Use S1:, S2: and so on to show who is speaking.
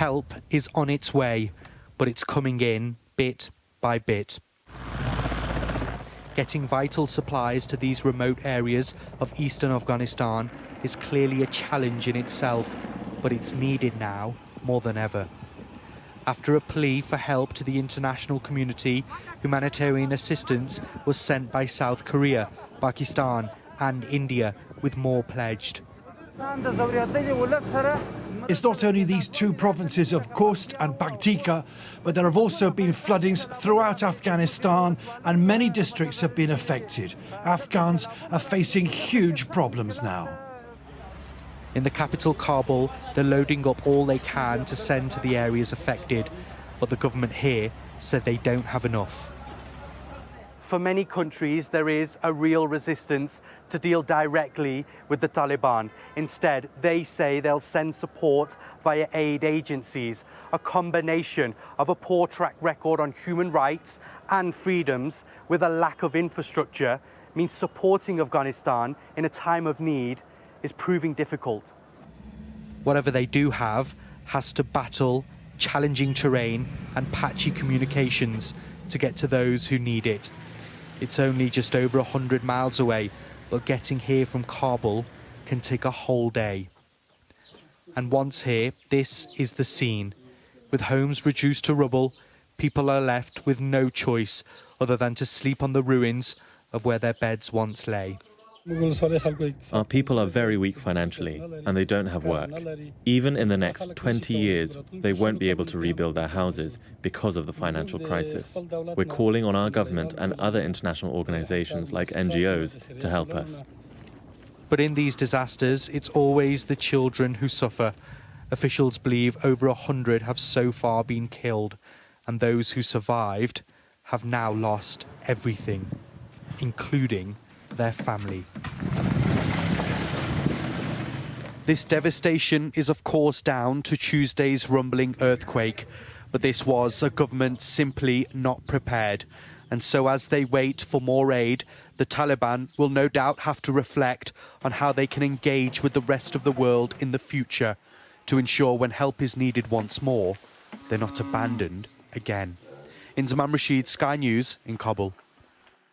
S1: Help is on its way, but it's coming in bit by bit. Getting vital supplies to these remote areas of eastern Afghanistan is clearly a challenge in itself, but it's needed now more than ever. After a plea for help to the international community, humanitarian assistance was sent by South Korea, Pakistan and India, with more pledged.
S2: It's not only these two provinces of Khost and Paktika, but there have also been floodings throughout Afghanistan and many districts have been affected. Afghans are facing huge problems now.
S1: In the capital, Kabul, they're loading up all they can to send to the areas affected, but the government here said they don't have enough. For many countries, there is a real resistance to deal directly with the Taliban. Instead, they say they'll send support via aid agencies, a combination of a poor track record on human rights and freedoms with a lack of infrastructure means supporting Afghanistan in a time of need is proving difficult. Whatever they do have has to battle challenging terrain and patchy communications to get to those who need it. It's only just over 100 miles away, but getting here from Kabul can take a whole day. And once here, this is the scene. With homes reduced to rubble, people are left with no choice other than to sleep on the ruins of where their beds once lay.
S3: Our people are very weak financially, and they don't have work. Even in the next 20 years, they won't be able to rebuild their houses because of the financial crisis. We're calling on our government and other international organizations like NGOs to help us.
S1: But in these disasters, it's always the children who suffer. Officials believe over 100 have so far been killed, and those who survived have now lost everything, including their family. This devastation is of course down to Tuesday's rumbling earthquake, but this was a government simply not prepared. And so as they wait for more aid, the Taliban will no doubt have to reflect on how they can engage with the rest of the world in the future to ensure when help is needed once more, they're not abandoned again. Inzamam Rashid, Sky News in Kabul.